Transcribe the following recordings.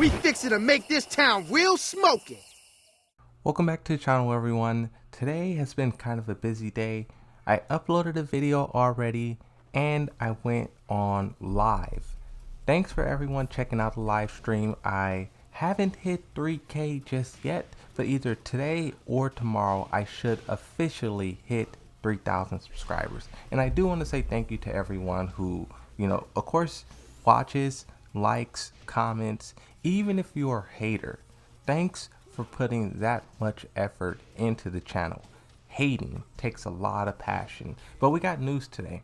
We fixin' to make this town real smoking. Welcome back to the channel, everyone. Today has been kind of a busy day. I uploaded a video already and I went on live. Thanks for everyone checking out the live stream. I haven't hit 3K just yet, but either today or tomorrow I should officially hit 3,000 subscribers. And I do want to say thank you to everyone who, of course, watches, likes, comments, even if you're a hater. Thanks for putting that much effort into the channel. Hating takes a lot of passion, but we got news today.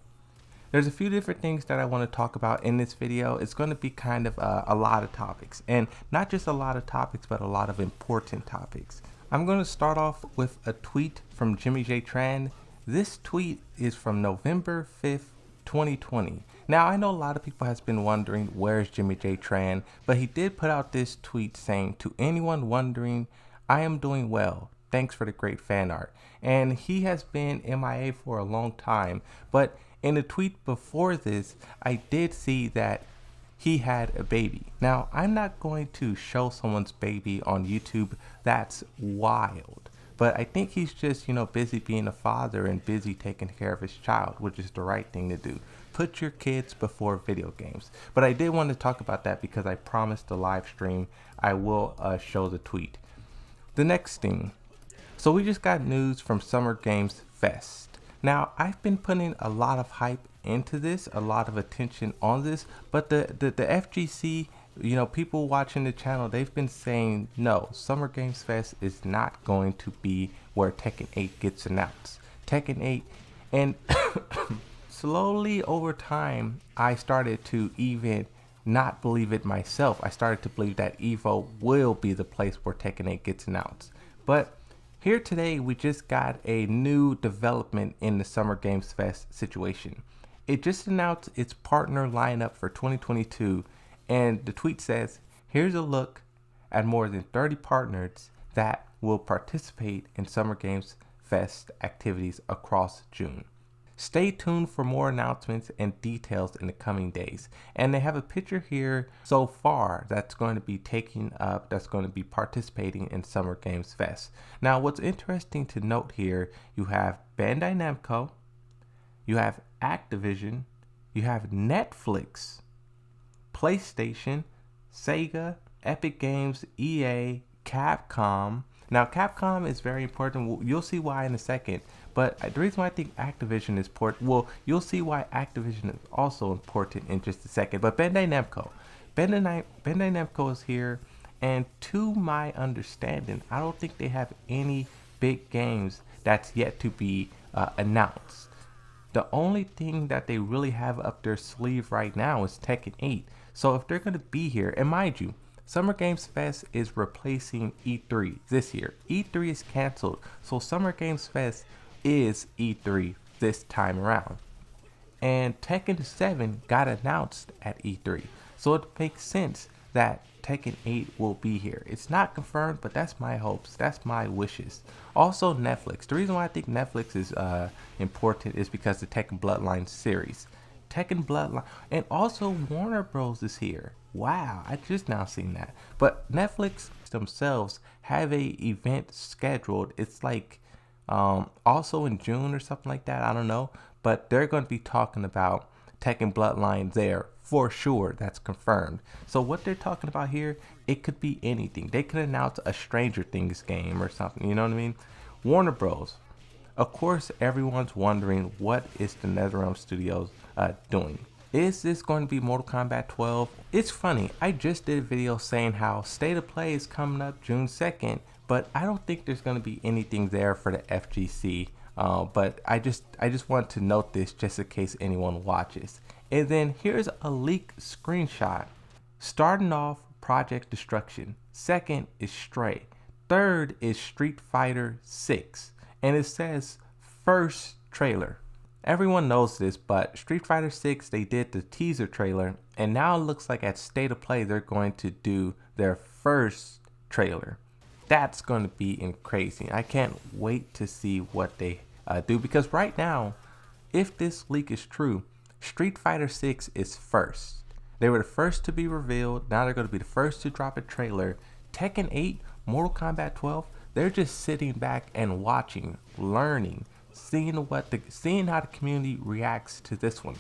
There's a few different things that I want to talk about in this video. It's going to be kind of a lot of topics, and not just a lot of topics, but a lot of important topics. I'm going to start off with a tweet from Jimmy J Tran. This tweet is from November 5th, 2020. Now, I know a lot of people has been wondering where's Jimmy J Tran, but he did put out this tweet saying, "To anyone wondering, I am doing well. Thanks for the great fan art." And he has been MIA for a long time, but in the tweet before this, I did see that he had a baby. Now, I'm not going to show someone's baby on YouTube. That's wild. But I think he's just, busy being a father and busy taking care of his child, which is the right thing to do. Put your kids before video games. But I did want to talk about that because I promised the live stream I will show the tweet. The next thing. So we just got news from Summer Games Fest. Now, I've been putting a lot of hype into this, a lot of attention on this, but the FGC, people watching the channel, they've been saying, no, Summer Games Fest is not going to be where Tekken 8 gets announced. Tekken 8, and slowly over time, I started to even not believe it myself. I started to believe that EVO will be the place where Tekken 8 gets announced. But here today, we just got a new development in the Summer Games Fest situation. It just announced its partner lineup for 2022, and the tweet says, "Here's a look at more than 30 partners that will participate in Summer Games Fest activities across June. Stay tuned for more announcements and details in the coming days." And they have a picture here so far that's going to be taking up, that's going to be participating in Summer Games Fest. Now, what's interesting to note here, you have Bandai Namco, you have Activision, you have Netflix, PlayStation, Sega, Epic Games, EA, Capcom. Now, Capcom is very important. You'll see why in a second. But the reason why I think Activision is important, well, you'll see why Activision is also important in just a second. But Bandai Namco. Bandai Namco is here. And to my understanding, I don't think they have any big games that's yet to be announced. The only thing that they really have up their sleeve right now is Tekken 8. So if they're going to be here, and mind you, Summer Games Fest is replacing E3 this year. E3 is canceled, so Summer Games Fest is E3 this time around. And Tekken 7 got announced at E3, so it makes sense that Tekken 8 will be here. It's not confirmed, but that's my hopes, that's my wishes. Also, Netflix. The reason why I think Netflix is important is because the Tekken Bloodline series. Tekken Bloodline, and also Warner Bros is here. Wow, I just now seen that. But Netflix themselves have a event scheduled. It's like also in June or something like that. I don't know. But they're going to be talking about Tekken Bloodline there for sure. That's confirmed. So what they're talking about here, it could be anything. They could announce a Stranger Things game or something. You know what I mean? Warner Bros. Of course, everyone's wondering, what is the NetherRealm Studios doing? Is this going to be Mortal Kombat 12? It's funny, I just did a video saying how State of Play is coming up June 2nd, but I don't think there's going to be anything there for the FGC. But I just want to note this just in case anyone watches. And then here's a leaked screenshot. Starting off, Project Destruction. Second is Stray. Third is Street Fighter 6. And it says first trailer. Everyone knows this, but Street Fighter 6, they did the teaser trailer, and now it looks like at State of Play they're going to do their first trailer. That's going to be crazy. I can't wait to see what they do, because right now, if this leak is true, Street Fighter 6 is first. They were the first to be revealed. Now they're going to be the first to drop a trailer. Tekken 8, Mortal Kombat 12, they're just sitting back and watching, learning, seeing how the community reacts to this one.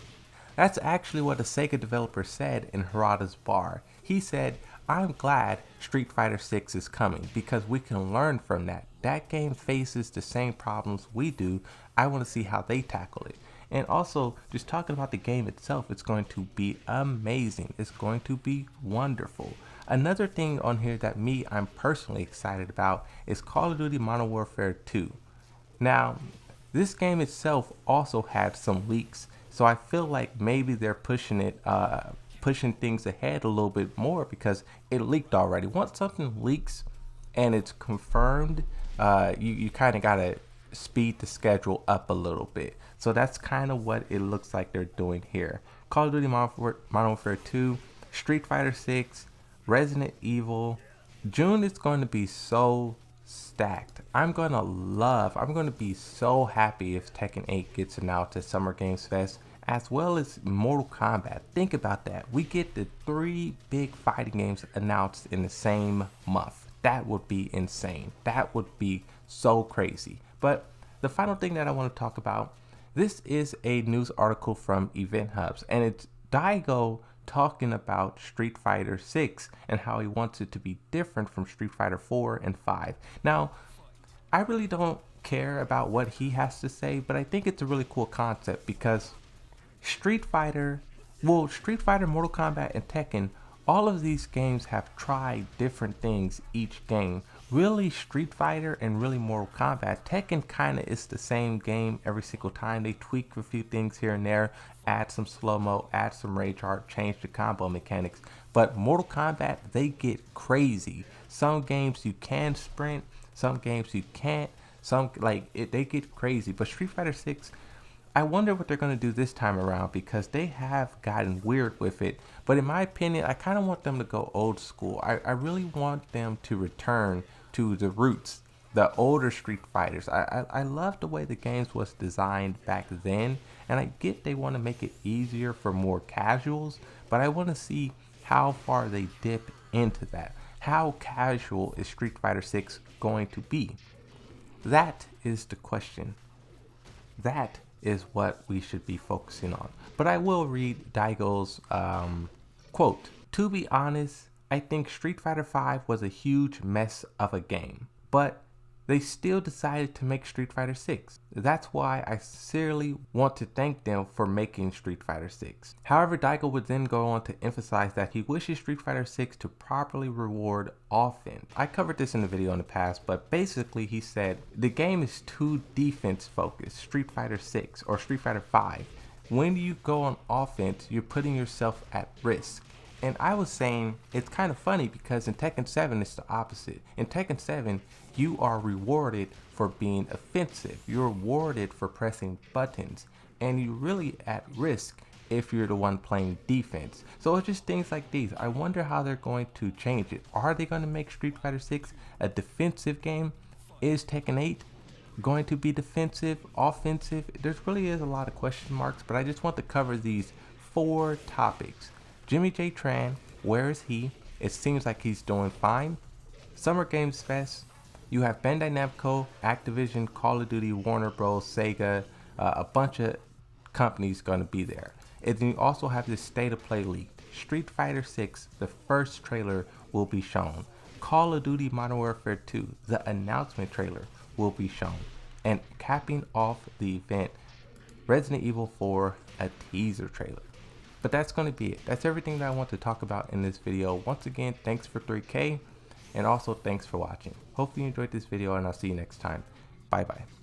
That's actually what a Sega developer said in Harada's bar. He said, "I'm glad Street Fighter 6 is coming because we can learn from that. That game faces the same problems we do. I want to see how they tackle it." And also, just talking about the game itself, it's going to be amazing. It's going to be wonderful. Another thing on here that I'm personally excited about is Call of Duty Modern Warfare 2. Now, this game itself also had some leaks, so I feel like maybe they're pushing things ahead a little bit more because it leaked already. Once something leaks and it's confirmed, you kind of gotta speed the schedule up a little bit. So that's kind of what it looks like they're doing here. Call of Duty Modern Warfare 2, Street Fighter 6, Resident Evil. June is going to be so stacked. I'm going to be so happy if Tekken 8 gets announced at Summer Games Fest, as well as Mortal Kombat. Think about that. We get the 3 big fighting games announced in the same month. That would be insane. That would be so crazy. But the final thing that I want to talk about, this is a news article from Event Hubs, and it's Daigo talking about Street Fighter 6 and how he wants it to be different from Street Fighter 4 and 5. Now, I really don't care about what he has to say, but I think it's a really cool concept because Street Fighter, Mortal Kombat, and Tekken, all of these games have tried different things each game. Really, Street Fighter and really Mortal Kombat, Tekken kind of is the same game every single time. They tweak a few things here and there, add some slow-mo, add some rage art, change the combo mechanics. But Mortal Kombat, they get crazy. Some games you can sprint, some games you can't. They get crazy. But Street Fighter 6, I wonder what they're going to do this time around because they have gotten weird with it. But in my opinion, I kind of want them to go old school. I really want them to return to the roots, the older Street Fighters. I love the way the games was designed back then, and I get they want to make it easier for more casuals, but I want to see how far they dip into that. How casual is Street Fighter 6 going to be? That is the question. That is what we should be focusing on. But I will read Daigo's quote. "To be honest, I think Street Fighter V was a huge mess of a game, but they still decided to make Street Fighter 6. That's why I sincerely want to thank them for making Street Fighter 6. However, Daigo would then go on to emphasize that he wishes Street Fighter 6 to properly reward offense. I covered this in the video in the past, but basically he said the game is too defense focused, Street Fighter 6 or Street Fighter 5. When you go on offense, you're putting yourself at risk. And I was saying it's kind of funny because in Tekken 7 it's the opposite. In Tekken 7 you are rewarded for being offensive. You're rewarded for pressing buttons, and you're really at risk if you're the one playing defense. So it's just things like these. I wonder how they're going to change it. Are they going to make Street Fighter 6 a defensive game? Is Tekken 8 going to be defensive, offensive? There really is a lot of question marks, but I just want to cover these 4 topics. Jimmy J. Tran, where is he? It seems like he's doing fine. Summer Games Fest, you have Bandai Namco, Activision, Call of Duty, Warner Bros, Sega, a bunch of companies going to be there. And then you also have this State of Play leaked. Street Fighter 6, the first trailer will be shown. Call of Duty Modern Warfare 2, the announcement trailer will be shown. And capping off the event, Resident Evil 4, a teaser trailer. But that's going to be it. That's everything that I want to talk about in this video. Once again, thanks for 3K, and also thanks for watching. Hopefully you enjoyed this video, and I'll see you next time. Bye bye.